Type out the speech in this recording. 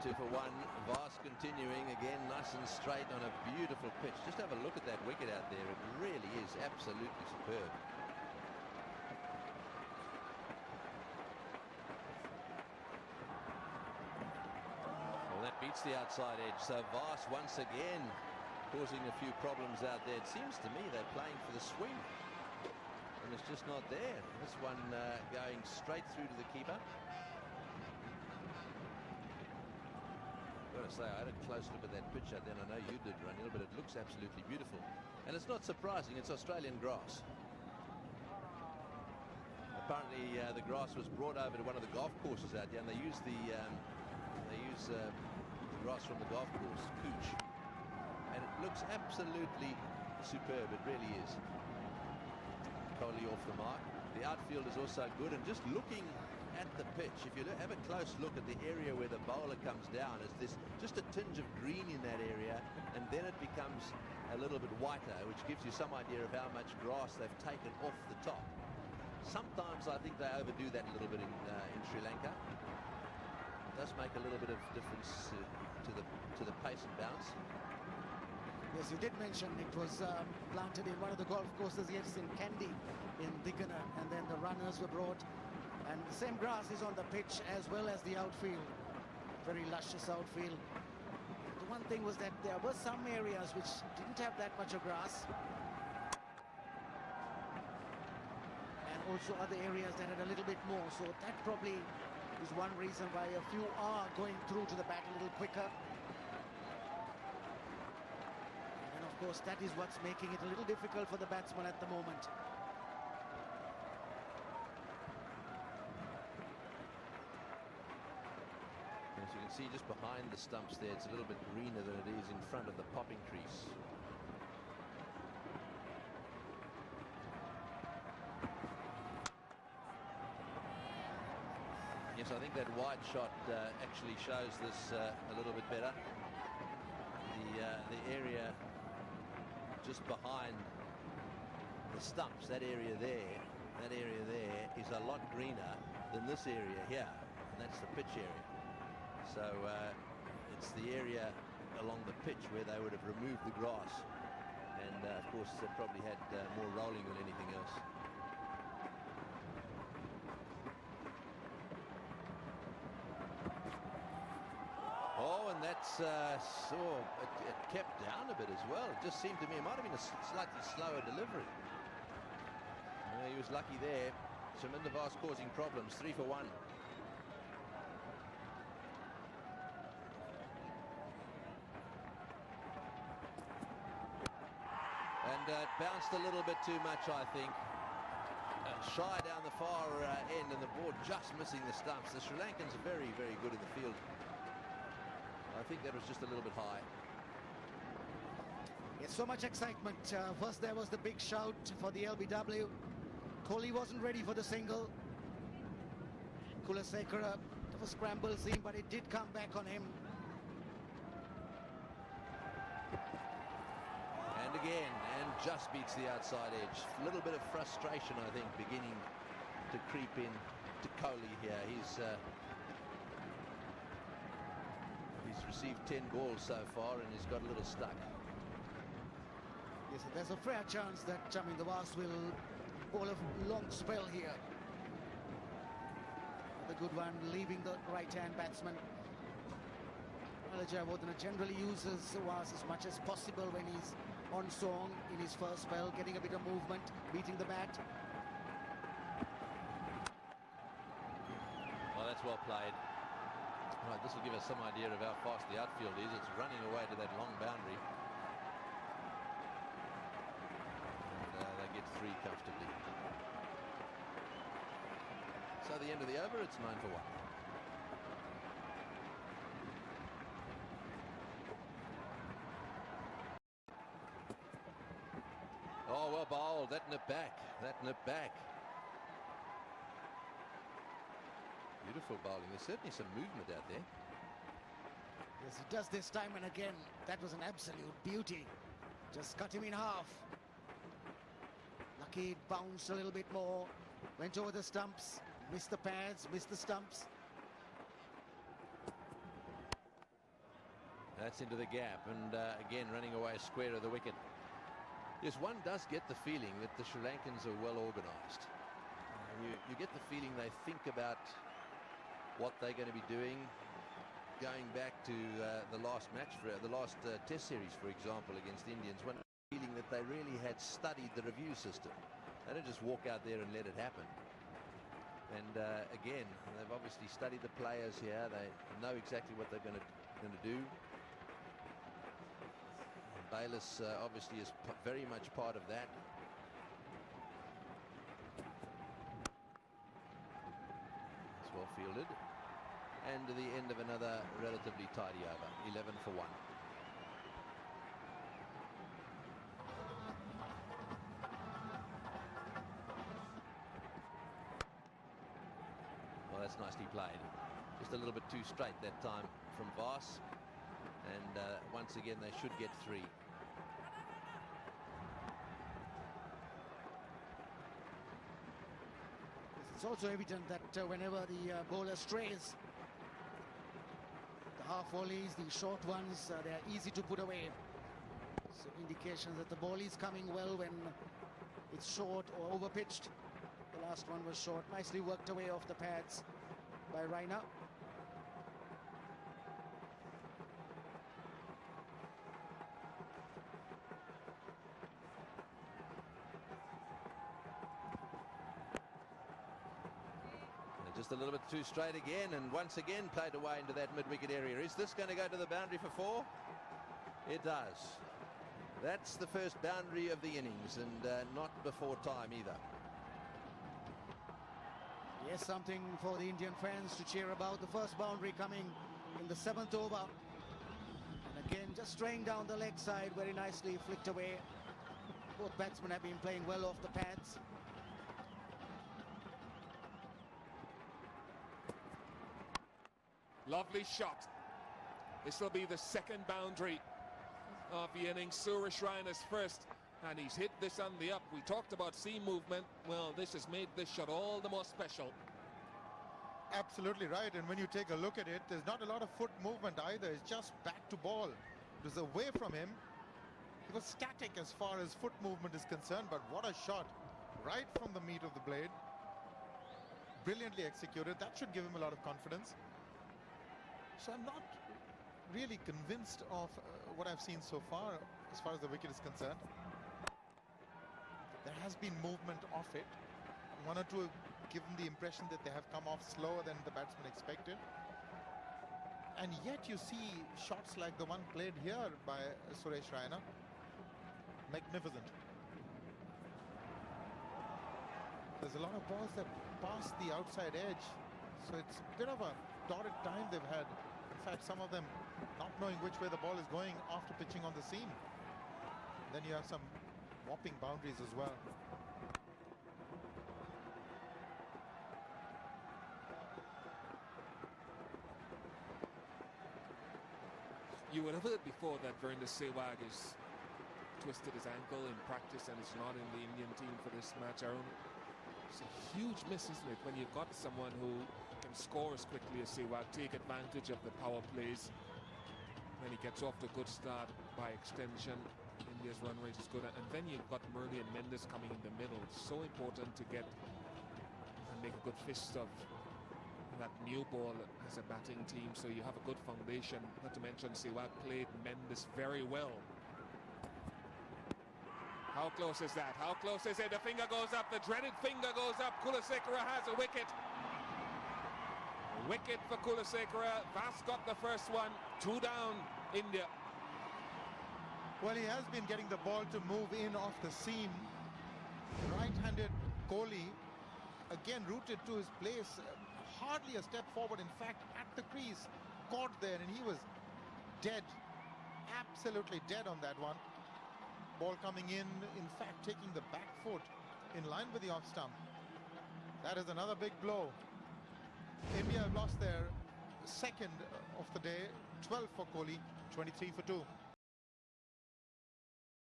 2 for 1. Vast continuing again, nice and straight on a beautiful pitch. Just have a look at that wicket out there. It really is absolutely superb. Well, that beats the outside edge. So Vast once again causing a few problems out there. It seems to me they're playing for the swing, and it's just not there. This one going straight through to the keeper. I've got to say, I had a close look at that pitch out there, and I know you did, Ranil, but it looks absolutely beautiful. And it's not surprising, it's Australian grass. Apparently the grass was brought over to one of the golf courses out there, and they use the grass from the golf course, Cooch. And it looks absolutely superb, it really is. Kohli off the mark. The outfield is also good, and just looking at the pitch, if you have a close look at the area where the bowler comes down, is this just a tinge of green in that area, and then it becomes a little bit whiter, which gives you some idea of how much grass they've taken off the top. Sometimes I think they overdo that a little bit in Sri Lanka. It does make a little bit of difference to the pace and bounce. Yes, you did mention it was planted in one of the golf courses, yes, in Kandy, in Diggana, and then the runners were brought, and the same grass is on the pitch as well as the outfield. Very luscious outfield. The one thing was that there were some areas which didn't have that much of grass, and also other areas that had a little bit more, so that probably is one reason why a few are going through to the bat a little quicker. Of course, that is what's making it a little difficult for the batsman at the moment. As you can see just behind the stumps there, it's a little bit greener than it is in front of the popping crease. Yes, I think that wide shot actually shows this a little bit better. The area just behind the stumps, that area there is a lot greener than this area here, and that's the pitch area. So it's the area along the pitch where they would have removed the grass, and of course they probably had more rolling than anything else. Oh, and that's it kept down a bit as well. It just seemed to me it might have been a slightly slower delivery. He was lucky there. Shaminder Vast causing problems. 3 for 1. And it bounced a little bit too much, I think. Shy down the far end, and the ball just missing the stumps. The Sri Lankans are very, very good in the field. I think that was just a little bit high. Yes, so much excitement. First there was the big shout for the LBW. Kohli wasn't ready for the single. Kulasekara, it was a scramble scene, but it did come back on him. And again, and just beats the outside edge. A little bit of frustration, I think, beginning to creep in to Kohli here. He's received 10 balls so far, and he's got a little stuck. Yes, there's a fair chance that Shaminder Vast will bowl a long spell here. The good one, leaving the right-hand batsman. Jayawardene generally uses Vast as much as possible when he's on song in his first spell, getting a bit of movement, beating the bat. Well, that's well played. Right, this will give us some idea of how fast the outfield is. It's running away to that long boundary. And they get 3 comfortably. So the end of the over, it's 9 for 1. Oh, well bowled. That nipped back. That nipped back. Beautiful bowling. There's certainly some movement out there. Yes, he does this time and again. That was an absolute beauty. Just cut him in half. Lucky it bounced a little bit more. Went over the stumps. Missed the pads, missed the stumps. That's into the gap, and again running away square of the wicket. Yes, one does get the feeling that the Sri Lankans are well organised. You get the feeling they think about what they're going to be doing. Going back to the last match, the last Test series, for example, against the Indians, one feeling that they really had studied the review system. They don't just walk out there and let it happen. And again, they've obviously studied the players here. They know exactly what they're going to do. And Bayliss obviously is very much part of that. It's well fielded. And to the end of another relatively tidy over, 11 for 1. Well, that's nicely played. Just a little bit too straight that time from Voss. And once again, they should get 3. It's also evident that whenever the bowler strays, the half volleys, the short ones, they are easy to put away. So indications that the ball is coming well when it's short or overpitched. The last one was short, nicely worked away off the pads by Raina. Just a little bit too straight again, and once again played away into that mid-wicket area. Is this going to go to the boundary for 4? It does. That's the first boundary of the innings, and not before time either. Yes, something for the Indian fans to cheer about. The first boundary coming in the 7th over. And again, just straying down the leg side, very nicely flicked away. Both batsmen have been playing well off the pads. Lovely shot. This will be the second boundary of the innings. Suresh Raina's first, and he's hit this on the up. We talked about seam movement. Well, this has made this shot all the more special. Absolutely right, and when you take a look at it, there's not a lot of foot movement either. It's just back to ball. It was away from him. He was static as far as foot movement is concerned, but what a shot right from the meat of the blade. Brilliantly executed. That should give him a lot of confidence. So I'm not really convinced of what I've seen so far as far as the wicket is concerned. There has been movement off it. One or two have given the impression that they have come off slower than the batsman expected. And yet you see shots like the one played here by Suresh Raina. Magnificent. There's a lot of balls that pass the outside edge. So it's a bit of a torrid time they've had. In fact, some of them not knowing which way the ball is going after pitching on the seam. Then you have some whopping boundaries as well. You would have heard before that Virender Sehwag has twisted his ankle in practice and is not in the Indian team for this match, Aaron. It's a huge miss, isn't it, when you've got someone who can score as quickly as Sehwag, take advantage of the power plays. When he gets off to a good start by extension, India's run rate is good. And then you've got Murli and Mendes coming in the middle. It's so important to get and make a good fist of that new ball as a batting team, so you have a good foundation. Not to mention Sehwag played Mendes very well. How close is that? How close is it? The finger goes up, the dreaded finger goes up. Kulasekara has a wicket. Wicket for Kulasekara. Vas got the first one. 2 down, India. Well, he has been getting the ball to move in off the seam. Right-handed Kohli, again rooted to his place. Hardly a step forward. In fact, at the crease, caught there, and he was dead. Absolutely dead on that one. Ball coming in fact, taking the back foot in line with the off stump. That is another big blow. India have lost their second of the day. 12 for Kohli, 23 for 2.